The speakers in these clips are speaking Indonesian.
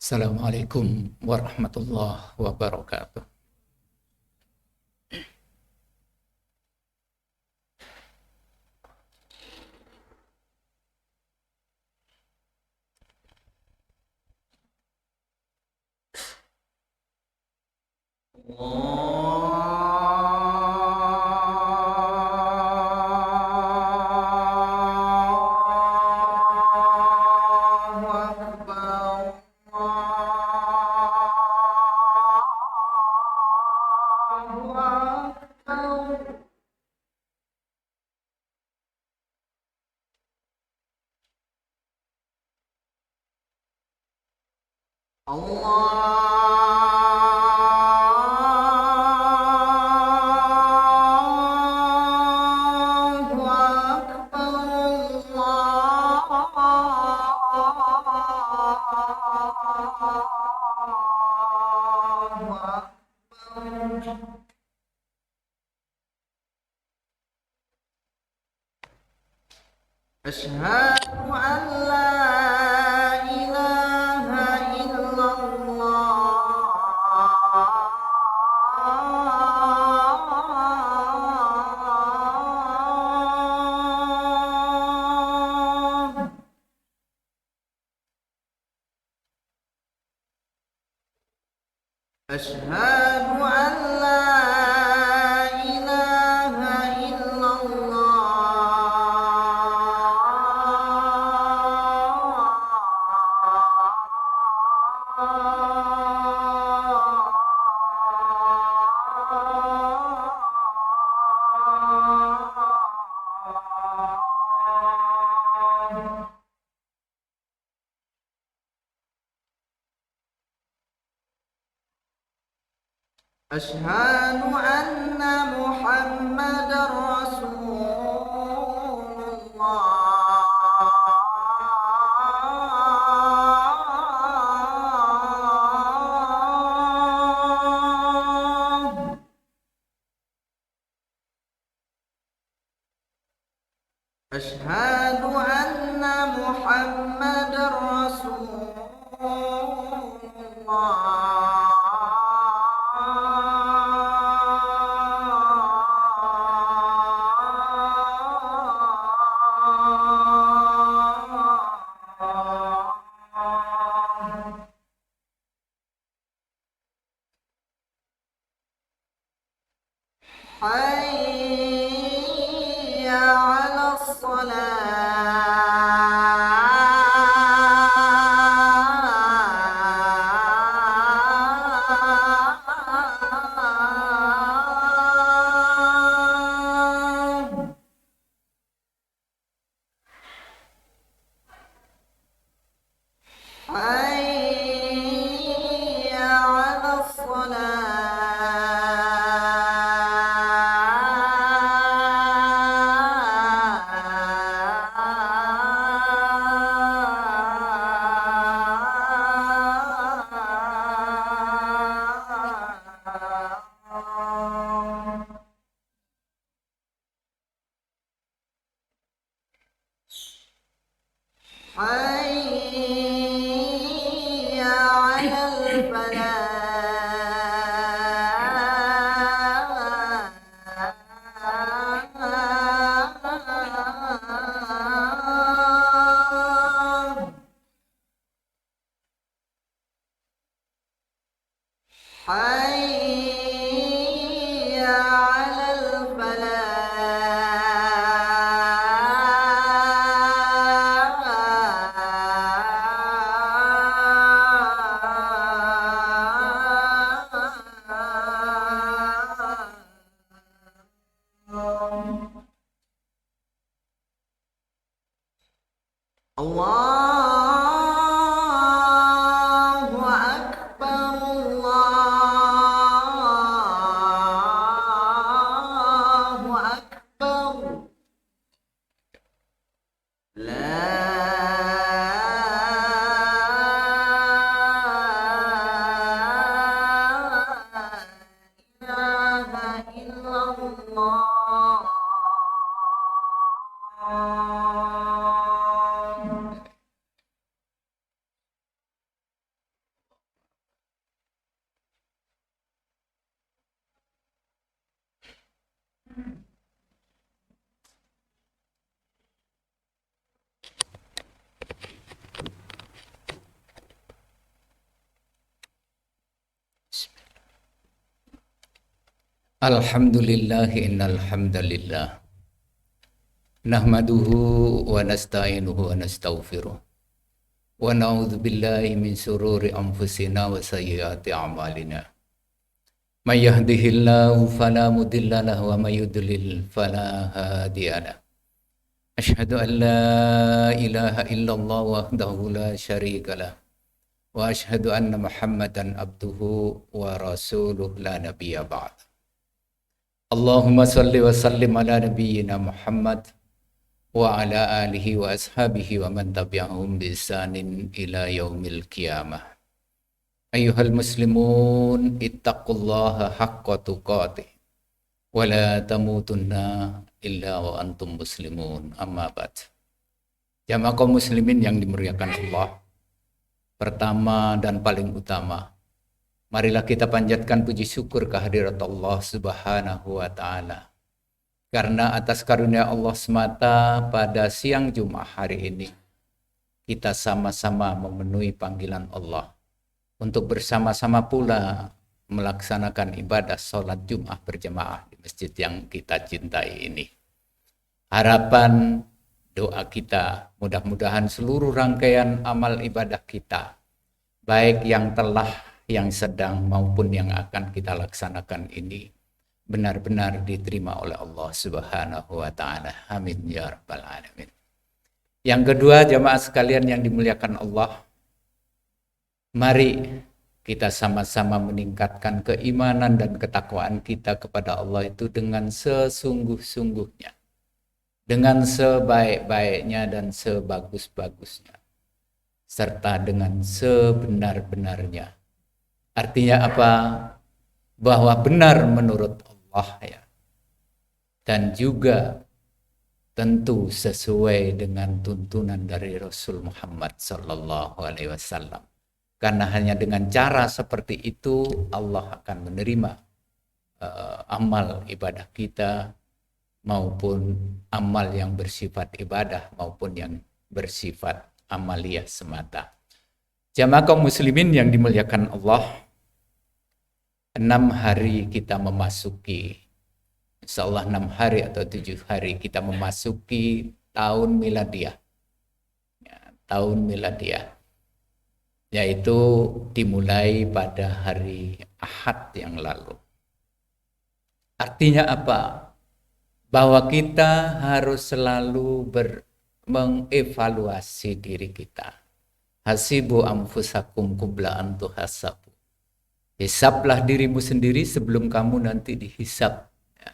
Assalamualaikum warahmatullahi wabarakatuh. أشهد أن لا إله إلا الله. أشهد أن لا إله إلا الله. أشهد أن محمدا رسول الله. أشهد أن محمدا رسول الله. حي على الصلاة. حي على الصلاة. حي على الفلاح. حي على الفلاح. الله أكبر الله أكبر. لا إله إلا الله. Alhamdulillah, innal hamdalillah nahmaduhu wa nasta'inuhu wa nastaghfiruh wa na'udzu billahi min shururi anfusina wa sayyiati a'malina. May yahdihillahu fala mudilla lahu wa may yudlil fala hadiya lahu. Asyhadu an la ilaha illallah wahdahu la syarika lahu wa asyhadu anna Muhammadan abduhu wa rasuluh la nabiyya ba'd. Allahumma salli wa sallim ala nabiyyina Muhammad wa ala alihi wa ashabihi wa man tabi'ahum bi ihsanin ila yaumil qiyamah. Ayyuhal muslimun ittaqullaha haqqa tuqatih wa la tamutunna illa wa antum muslimun, amma ba'd. Jamaah kaum muslimin yang dimuliakan Allah, pertama dan paling utama, marilah kita panjatkan puji syukur kehadirat Allah Subhanahu wa Ta'ala. Karena atas karunia Allah semata pada siang Jumat hari ini, kita sama-sama memenuhi panggilan Allah untuk bersama-sama pula melaksanakan ibadah sholat Jumat berjamaah di masjid yang kita cintai ini. Harapan doa kita, mudah-mudahan seluruh rangkaian amal ibadah kita, baik yang telah, yang sedang maupun yang akan kita laksanakan ini, benar-benar diterima oleh Allah Subhanahu wa Ta'ala. Amin ya rabbal alamin. Yang kedua, jamaah sekalian yang dimuliakan Allah, mari kita sama-sama meningkatkan keimanan dan ketakwaan kita kepada Allah itu dengan sesungguh-sungguhnya, dengan sebaik-baiknya dan sebagus-bagusnya, serta dengan sebenar-benarnya. Artinya apa? Bahwa benar menurut Allah, ya. Dan juga tentu sesuai dengan tuntunan dari Rasul Muhammad sallallahu alaihi wasallam. Karena hanya dengan cara seperti itu Allah akan menerima amal ibadah kita, maupun amal yang bersifat ibadah maupun yang bersifat amaliyah semata. Jamaah kaum muslimin yang dimuliakan Allah, 6 hari kita memasuki, insya Allah 6 hari atau 7 hari kita memasuki tahun miladiah, ya, tahun miladiah, yaitu dimulai pada hari Ahad yang lalu. Artinya apa? Bahwa kita harus selalu mengevaluasi diri kita. Hasibu anfusakum qabla an tuhasabu. Hisablah dirimu sendiri sebelum kamu nanti dihisab. Ya.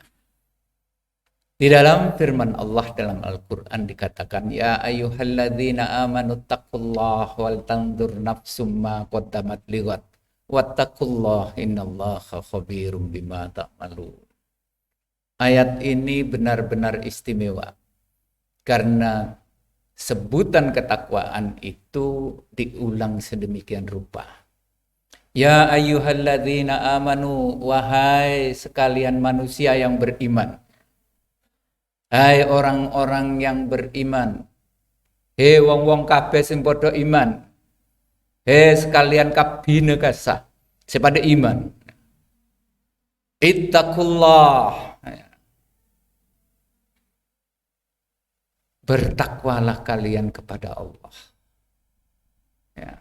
Di dalam firman Allah dalam Al-Quran dikatakan, ya ayyuhalladzina amanu taqullaha wal tanzur nafsum ma qaddamat lighad wattaqullaha innallaha khabirum bima ta'malun. Ayat ini benar-benar istimewa karena sebutan ketakwaan itu diulang sedemikian rupa. Ya ayyuhalladzina amanu, wahai sekalian manusia yang beriman. Hai orang-orang yang beriman. Hei wong-wong kabeh sing padha iman. Hei sekalian kabine kasah sepada iman. Ittaqullah. Bertakwalah kalian kepada Allah. Ya.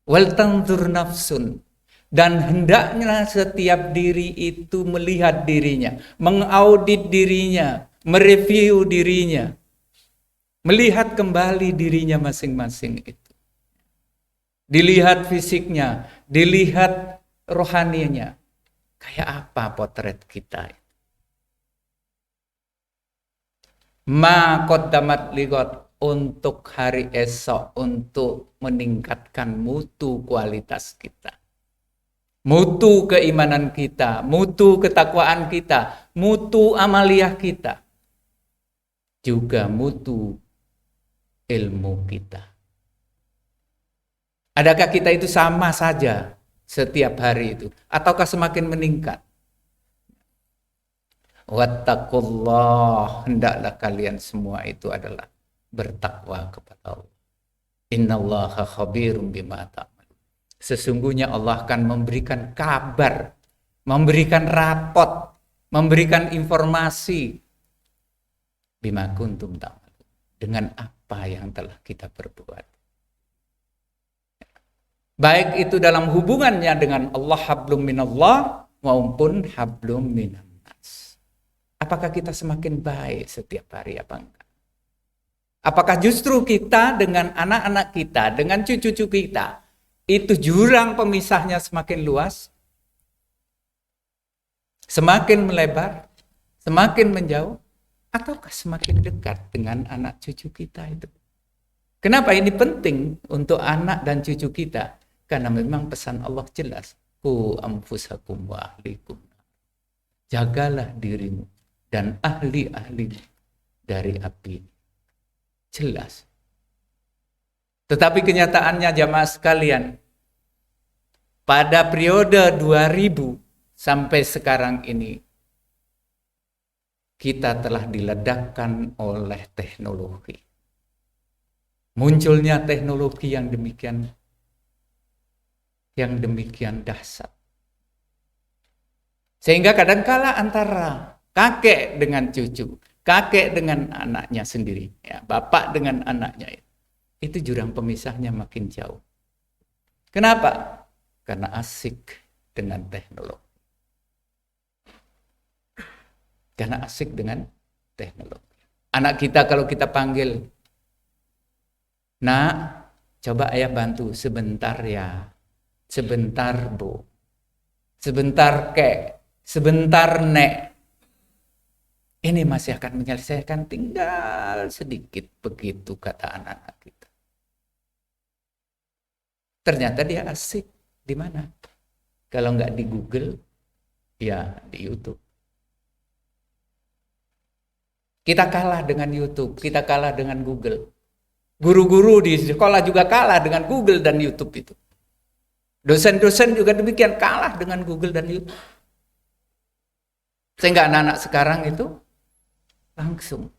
Wal tanzur nafsun, dan hendaknya setiap diri itu melihat dirinya, mengaudit dirinya, mereview dirinya, melihat kembali dirinya masing-masing itu. Dilihat fisiknya, dilihat rohaninya. Kayak apa potret kita? Ma qaddamat lighad, untuk hari esok, untuk meningkatkan mutu kualitas kita, mutu keimanan kita, mutu ketakwaan kita, mutu amaliyah kita, juga mutu ilmu kita. Adakah kita itu sama saja setiap hari itu, ataukah semakin meningkat? Wattaqullah, hendaklah kalian semua itu adalah bertakwa kepada Allah. Innallaha khabirum bima ta'malun. Sesungguhnya Allah akan memberikan kabar memberikan rapot, memberikan informasi. Bima kuntum ta'malun, dengan apa yang telah kita perbuat. Baik itu dalam hubungannya dengan Allah, hablum minallah, maupun hablum minannas. Apakah kita semakin baik setiap hari apa enggak? Apakah justru kita dengan anak-anak kita, dengan cucu-cucu kita, itu jurang pemisahnya semakin luas? Semakin melebar? Semakin menjauh? Ataukah semakin dekat dengan anak cucu kita itu? Kenapa ini penting untuk anak dan cucu kita? Karena memang pesan Allah jelas. Qu anfusakum wa ahlikum. Jagalah dirimu dan ahli-ahlimu dari api. Jelas. Tetapi kenyataannya jamaah sekalian, pada periode 2000 sampai sekarang ini, kita telah diledakkan oleh teknologi. Munculnya teknologi yang demikian dahsyat. Sehingga kadangkala antara kakek dengan cucu, kakek dengan anaknya sendiri, ya, bapak dengan anaknya, itu jurang pemisahnya makin jauh. Kenapa? Karena asik dengan teknologi. Karena asik dengan teknologi. Anak kita kalau kita panggil, nak, coba ayah bantu sebentar ya, sebentar bu, sebentar kek, sebentar nek. Ini masih akan menyelesaikan, tinggal sedikit, begitu kata anak-anak kita. Ternyata dia asik di mana? Kalau nggak di Google, ya di YouTube. Kita kalah dengan YouTube, kita kalah dengan Google. Guru-guru di sekolah juga kalah dengan Google dan YouTube itu. Dosen-dosen juga demikian, kalah dengan Google dan YouTube. Sehingga anak-anak sekarang itu langsung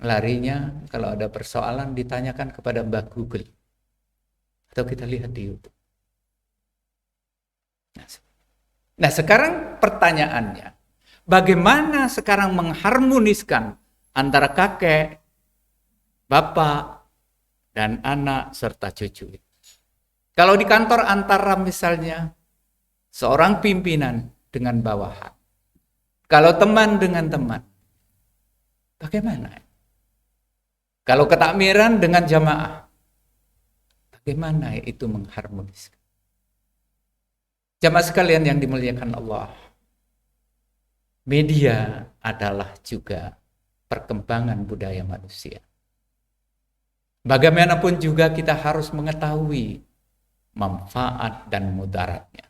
larinya kalau ada persoalan ditanyakan kepada Mbak Google. Atau kita lihat di YouTube. Nah sekarang pertanyaannya, bagaimana sekarang mengharmoniskan antara kakek, bapak, dan anak serta cucu? Kalau di kantor antara misalnya seorang pimpinan dengan bawahan, kalau teman dengan teman, bagaimana? Kalau ketakmiran dengan jamaah, bagaimana itu mengharmoniskan? Jamaah sekalian yang dimuliakan Allah, media adalah juga perkembangan budaya manusia. Bagaimanapun juga kita harus mengetahui manfaat dan mudaratnya.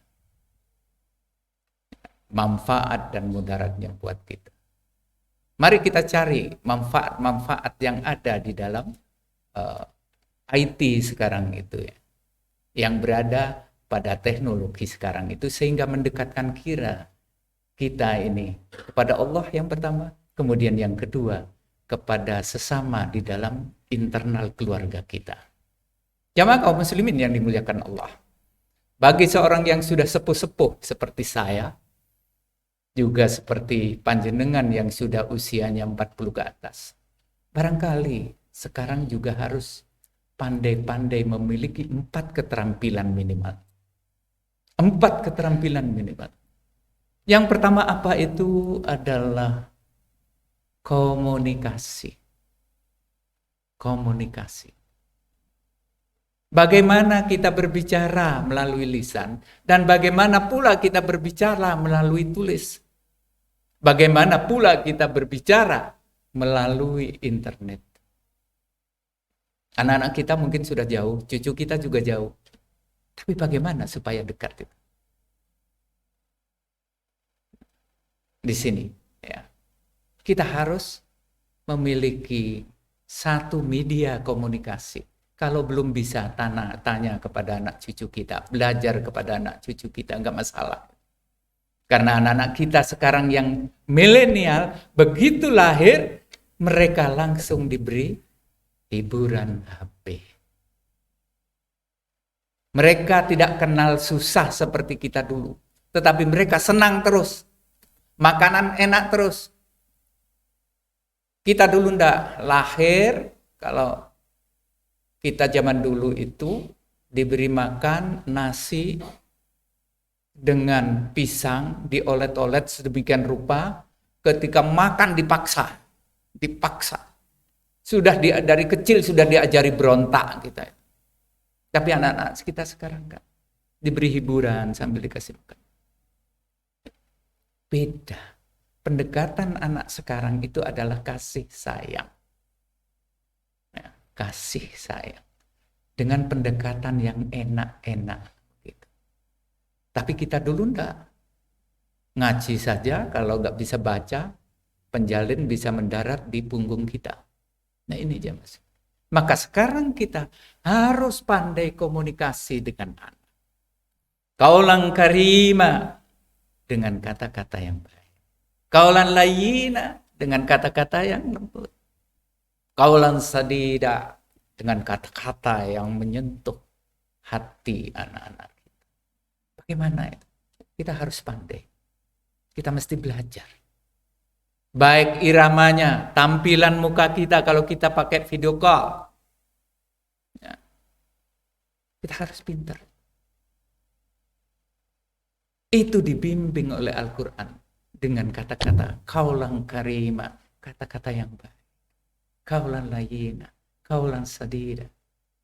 Manfaat dan mudaratnya buat kita. Mari kita cari manfaat-manfaat yang ada di dalam IT sekarang itu ya. Yang berada pada teknologi sekarang itu sehingga mendekatkan kita ini kepada Allah yang pertama, kemudian yang kedua kepada sesama di dalam internal keluarga kita. Jamaah kaum muslimin yang dimuliakan Allah. Bagi seorang yang sudah sepuh-sepuh seperti saya, juga seperti panjenengan yang sudah usianya 40 ke atas, barangkali sekarang juga harus pandai-pandai memiliki 4 keterampilan minimal. 4 keterampilan minimal. Yang pertama apa itu adalah komunikasi. Komunikasi. Bagaimana kita berbicara melalui lisan dan bagaimana pula kita berbicara melalui tulis. Bagaimana pula kita berbicara melalui internet. Anak-anak kita mungkin sudah jauh, cucu kita juga jauh. Tapi bagaimana supaya dekat itu? Di sini ya. Kita harus memiliki satu media komunikasi. Kalau belum bisa tanya kepada anak cucu kita, belajar kepada anak cucu kita, enggak masalah. Karena anak-anak kita sekarang yang milenial, begitu lahir, mereka langsung diberi hiburan HP. Mereka tidak kenal susah seperti kita dulu. tetapi mereka senang terus. Makanan enak terus. Kita dulu ndak lahir, kalau kita zaman dulu itu diberi makan nasi dengan pisang, diolet-olet sedemikian rupa, ketika makan dipaksa. Dari kecil sudah diajari berontak kita. Tapi anak-anak kita sekarang enggak. Diberi hiburan sambil dikasih makan. Beda. Pendekatan anak sekarang itu adalah kasih sayang. Ya, kasih sayang. Dengan pendekatan yang enak-enak. Gitu. Tapi kita dulu enggak. Ngaji saja, kalau enggak bisa baca, penjalin bisa mendarat di punggung kita. Nah ini jemaah. Maka sekarang kita harus pandai komunikasi dengan anak. Qaulan karima, dengan kata-kata yang baik. Qaulan layyina, dengan kata-kata yang lembut. Qaulan sadida, dengan kata-kata yang menyentuh hati anak-anak kita. Bagaimana itu? Kita harus pandai. Kita mesti belajar. Baik iramanya, tampilan muka kita kalau kita pakai video call. Ya. Kita harus pintar. Itu dibimbing oleh Al-Quran dengan kata-kata qaulan karima, kata-kata yang baik. Qaulan layyina, qaulan sadida,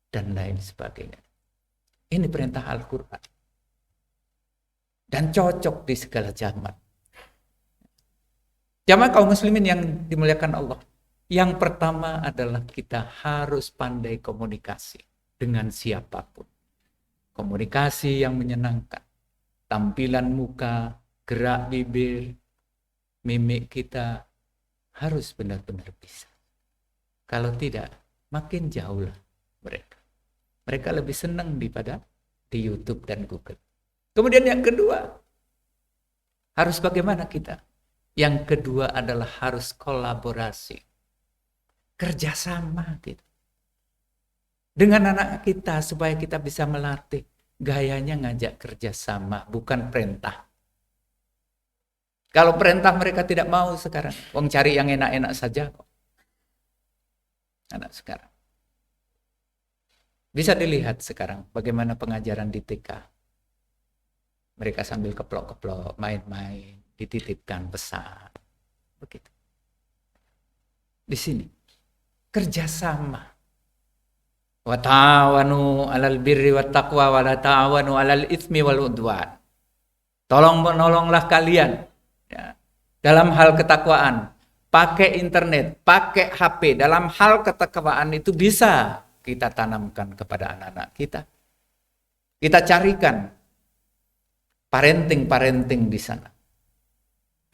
dan lain sebagainya. Ini perintah Al-Quran. Dan cocok di segala zaman. Jamaah kaum muslimin yang dimuliakan Allah. Yang pertama adalah kita harus pandai komunikasi dengan siapapun. Komunikasi yang menyenangkan. Tampilan muka, gerak bibir, mimik kita harus benar-benar bisa. Kalau tidak, makin jauhlah mereka. Mereka lebih senang daripada di YouTube dan Google. Kemudian yang kedua, harus bagaimana kita? Yang kedua adalah harus kolaborasi. Kerjasama gitu. Dengan anak kita supaya kita bisa melatih. Gayanya ngajak kerjasama, bukan perintah. Kalau perintah mereka tidak mau sekarang. Wong cari yang enak-enak saja kok. Anak sekarang. Bisa dilihat sekarang bagaimana pengajaran di TK. Mereka sambil keplok-keplok, main-main, dititipkan pesan. Begitu. Di sini. Kerjasama. Wa ta'awanu 'alal birri wat taqwa wa la ta'awanu 'alal itsmi wal 'udwan. Tolong menolonglah kalian ya, dalam hal ketakwaan. Pakai internet, pakai HP. Dalam hal ketakwaan itu bisa kita tanamkan kepada anak-anak kita. Kita carikan parenting di sana.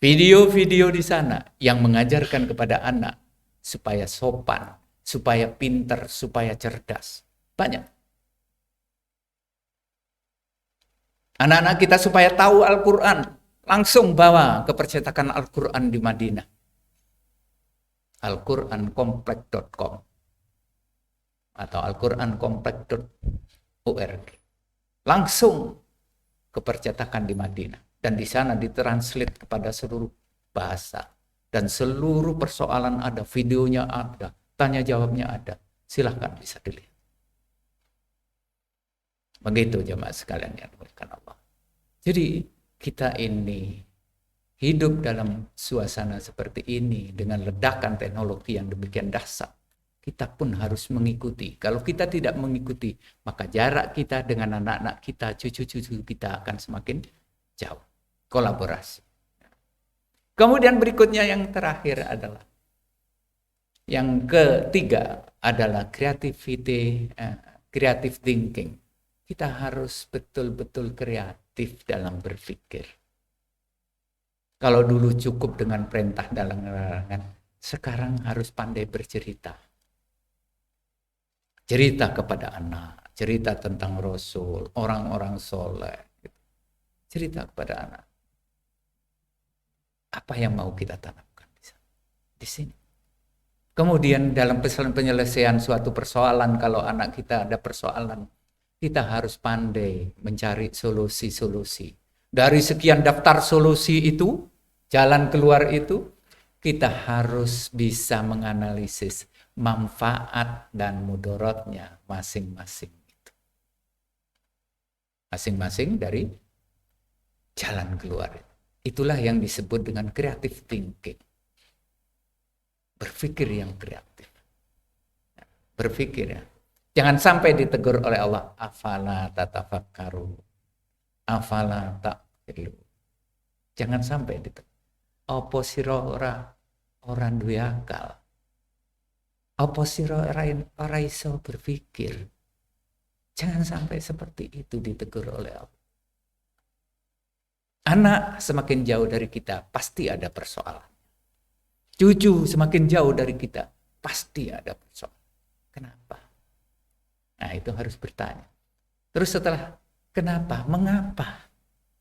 Video-video di sana yang mengajarkan kepada anak supaya sopan, supaya pintar, supaya cerdas. Banyak. Anak-anak kita supaya tahu Al-Quran, langsung bawa ke percetakan Al-Quran di Madinah. alqurankomplek.com atau alqurankomplek.org. Langsung ke percetakan di Madinah. Dan di sana ditranslate kepada seluruh bahasa. Dan seluruh persoalan ada, videonya ada, tanya jawabnya ada. Silahkan bisa dilihat. Begitu jemaah sekalian yang dimuliakan Allah. Jadi kita ini hidup dalam suasana seperti ini dengan ledakan teknologi yang demikian dahsyat. Kita pun harus mengikuti. Kalau kita tidak mengikuti, maka jarak kita dengan anak-anak kita, cucu-cucu kita akan semakin jauh. Kolaborasi. Kemudian berikutnya yang terakhir adalah yang ketiga adalah creative thinking. Kita harus betul-betul kreatif dalam berpikir. Kalau dulu cukup dengan perintah dan larangan, sekarang harus pandai bercerita. Cerita kepada anak, cerita tentang Rasul, orang-orang soleh. Cerita kepada anak. Apa yang mau kita tanamkan di sini? Kemudian dalam penyelesaian suatu persoalan, kalau anak kita ada persoalan, kita harus pandai mencari solusi-solusi. Dari sekian daftar solusi itu, jalan keluar itu, kita harus bisa menganalisis manfaat dan mudaratnya masing-masing itu. Masing-masing dari jalan keluar. Itulah yang disebut dengan creative thinking. Berpikir yang kreatif. Berpikir ya. Jangan sampai ditegur oleh Allah. Afala tatafakkaru. Afala ta'qilu. Jangan sampai ditegur. Apa sira ora duwe akal. Apa sira ora iso berpikir. Jangan sampai seperti itu ditegur oleh Allah. Anak semakin jauh dari kita, pasti ada persoalan. Cucu semakin jauh dari kita, pasti ada persoalan. Kenapa? Nah, itu harus bertanya. Terus setelah kenapa, mengapa,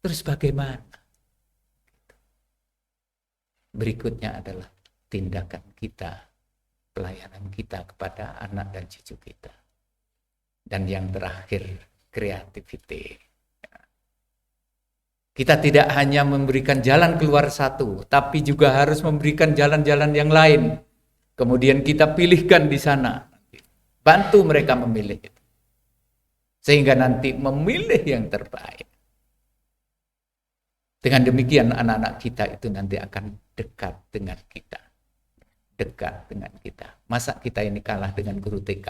terus bagaimana? Berikutnya adalah tindakan kita, pelayanan kita kepada anak dan cucu kita. Dan yang terakhir, kreativiti. Kita tidak hanya memberikan jalan keluar satu, tapi juga harus memberikan jalan-jalan yang lain. Kemudian kita pilihkan di sana. Bantu mereka memilih itu. Sehingga nanti memilih yang terbaik. Dengan demikian anak-anak kita itu nanti akan dekat dengan kita. Dekat dengan kita. Masa kita ini kalah dengan guru TK?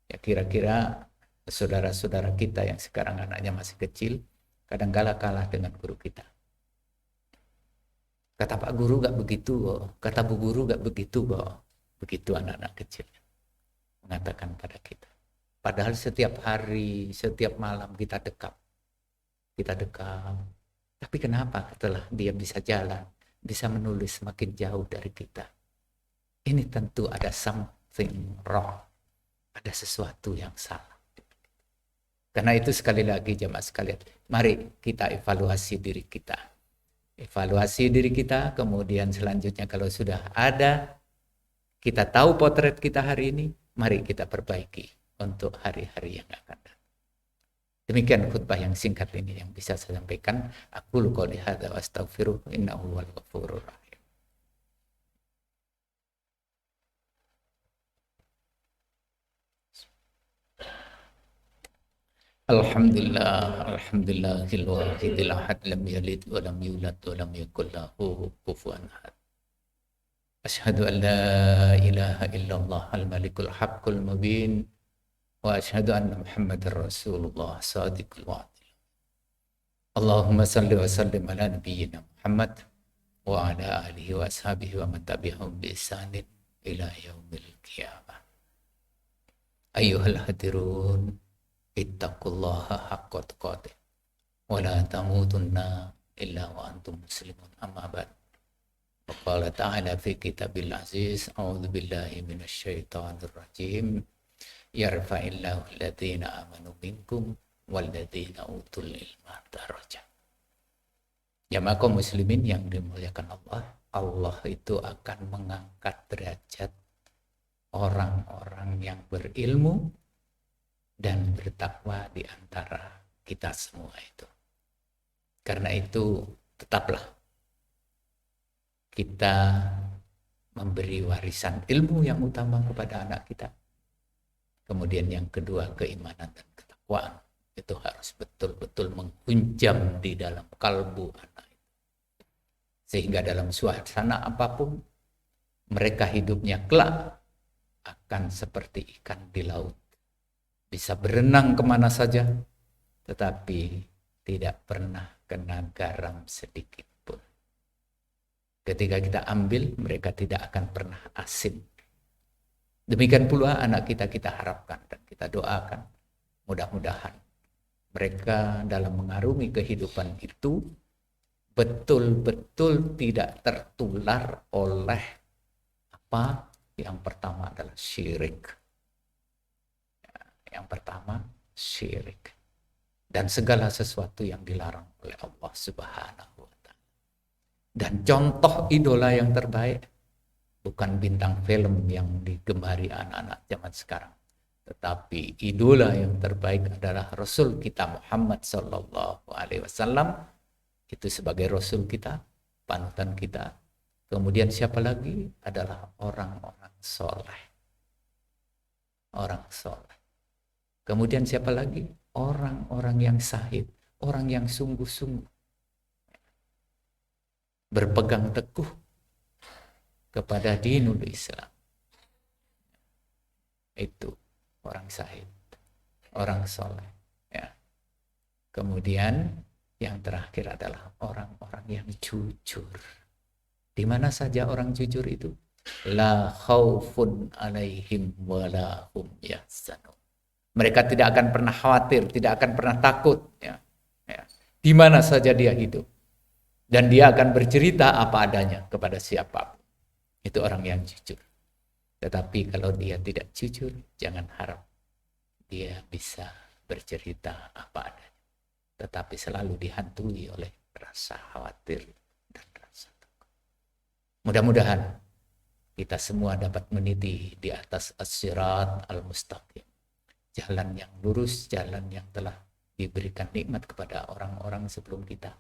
Ya kira-kira saudara-saudara kita yang sekarang anaknya masih kecil, kadang-kala kalah dengan guru kita. Kata Pak Guru gak begitu kok. Kata Bu Guru gak begitu kok. Begitu anak-anak kecil mengatakan pada kita. Padahal setiap hari, setiap malam kita dekat. Kita dekat. Tapi kenapa setelah dia bisa jalan, bisa menulis semakin jauh dari kita? Ini tentu ada something wrong. Ada sesuatu yang salah. Karena itu sekali lagi jemaah sekalian, mari kita evaluasi diri kita. Evaluasi diri kita, kemudian selanjutnya kalau sudah ada, kita tahu potret kita hari ini, mari kita perbaiki untuk hari-hari yang akan datang. Demikian khutbah yang singkat ini yang bisa saya sampaikan. Aqulu qouli hadza wa astaghfiruh innahu huwal ghafurur rahim. Alhamdulillah, alhamdulillahil wahidil ahad lam yalid wa lam yulad wa lam yakul lahu kufuwan ahad. Asyhadu an la ilaha illallah al-malikul haqqul mubin wa asyhadu anna Muhammadar Rasulullah shadiqul wa'd. Allahumma salli wa sallim ala nabiyyina Muhammad wa ala alihi wa ashabihi wa man tabi'ahum bi ihsanin ila yaumil qiyamah. Ayyuhal hadirun, ittaqullaha haqqa tuqatih wa la tamutunna illa wa antum muslimun. Amma ba'd. Qala ta'ala fi kitabil aziz, a'udzu billahi minasy syaithanir rajim. Yarfa'illahu alladziina amanu minkum walladziina utul ilma darajat. Jamaah kaum muslimin yang dimuliakan Allah, Allah itu akan mengangkat derajat orang-orang yang berilmu dan bertakwa di antara kita semua itu. Karena itu tetaplah kita memberi warisan ilmu yang utama kepada anak kita. Kemudian yang kedua, keimanan dan ketakwaan. Itu harus betul-betul menghunjam di dalam kalbu anak itu. Sehingga dalam suasana apapun, mereka hidupnya kelak akan seperti ikan di laut. Bisa berenang kemana saja, tetapi tidak pernah kena garam sedikit pun. Ketika kita ambil, mereka tidak akan pernah asin. Demikian pula anak kita harapkan dan kita doakan. Mudah-mudahan mereka dalam mengarungi kehidupan itu betul-betul tidak tertular oleh apa? Yang pertama adalah syirik. Yang pertama, syirik. Dan segala sesuatu yang dilarang oleh Allah Subhanahu wa ta'ala. Dan contoh idola yang terbaik bukan bintang film yang digemari anak-anak zaman sekarang, tetapi idola yang terbaik adalah Rasul kita Muhammad sallallahu alaihi wasallam itu sebagai Rasul kita, panutan kita. Kemudian siapa lagi? Adalah orang-orang soleh. Orang soleh. Kemudian siapa lagi? Orang-orang yang sahid, orang yang sungguh-sungguh berpegang teguh kepada dinul Islam. Itu orang sahid, orang soleh. Ya. Kemudian yang terakhir adalah orang-orang yang jujur. Di mana saja orang jujur itu? La khaufun alaihim wa la hum yahzanun. Mereka tidak akan pernah khawatir, tidak akan pernah takut. Ya. Ya. Di mana saja dia hidup. Dan dia akan bercerita apa adanya kepada siapapun. Itu orang yang jujur. Tetapi kalau dia tidak jujur, jangan harap dia bisa bercerita apa adanya. Tetapi selalu dihantui oleh rasa khawatir dan rasa takut. Mudah-mudahan kita semua dapat meniti di atas as-sirat al-mustaqim. Jalan yang lurus, jalan yang telah diberikan nikmat kepada orang-orang sebelum kita.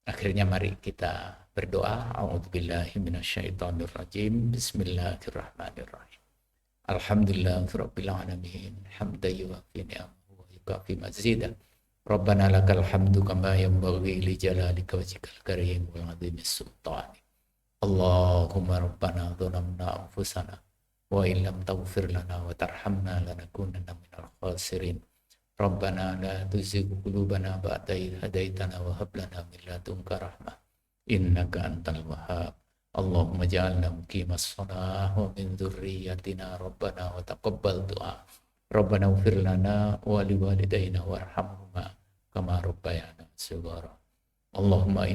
Akhirnya mari kita berdoa. A'udzubillahi minasyaitonirrajim. Bismillahirrahmanirrahim. Alhamdulillahirabbil alamin. Hamdan yuwaffi ni'amahu wa yukafi mazidah. Rabbana lakal hamdu kama yanbaghi li jalalika wajhikal karim wa 'azimis sultani. Allahumma rabbana dhalamna anfusana wa illam taghfir lana wa tarhamna lanakunanna minal khasirin. Rabbana la tuzigh qulubana ba'da idh hadaitana wa hab lana min ladunka rahmah innaka antal wahhab. Allahumma ja'alna muqimas shalah wa min dzurriyyatina rabbana wa taqabbal du'a. Rabbana ighfir lana wa liwalidayna warhamhuma kama rabbayana shighara. Allahumma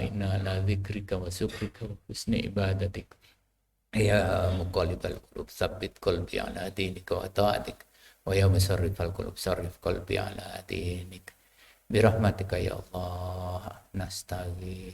inna ala dzikrika wa syukrika wa husni ibadatik. Ya muqallibal qulub tsabbit qalbi ala dinika wa ta'atik. Wa ya musarrifal qulub sarrif qalbi ala dinik. Birahmatika ya Allah nastaghits.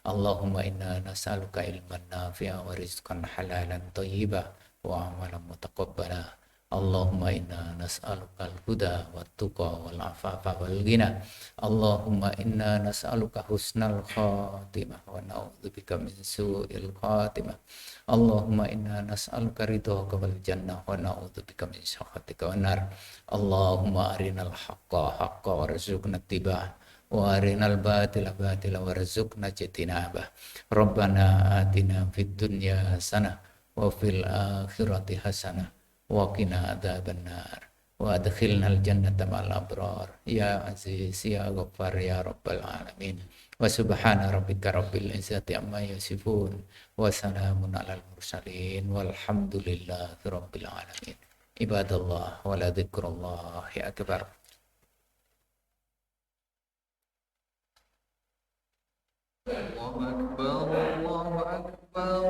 Allahumma inna nas'aluka ilman nafi'a wa rizqan halalan thayyiban wa amalan mutaqabbala. Allahumma inna nas'aluka al-huda wa tuqa wal afafa wal ghina. Allahumma inna nas'aluka husnal khatimah wa na'udzubika min su'il khatimah. Allahumma inna nas'aluka ridhaka wal jannah wa na'udzubika min sakhatika wan nar. Allahumma arinal haqqa haqqan warzuqna ittiba'ah wa arinal batila batila warzuqna ijtinabah. Rabbana atina fid dunya hasanah wa fil akhirati hasanah wa qina adzabannar wa adkhilnal jannata ma'al abrar ya aziz ya ghaffar ya rabbal alamin. Wa subhana rabbika rabbil izzati amma yasifun wa salamun alal mursalin walhamdulillahi rabbil alamin. Ibadallah wa la dzikrullahi akbar. Allahu Akbar, Allahu Akbar.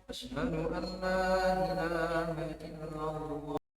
Asyhadu an la ilaha illallah.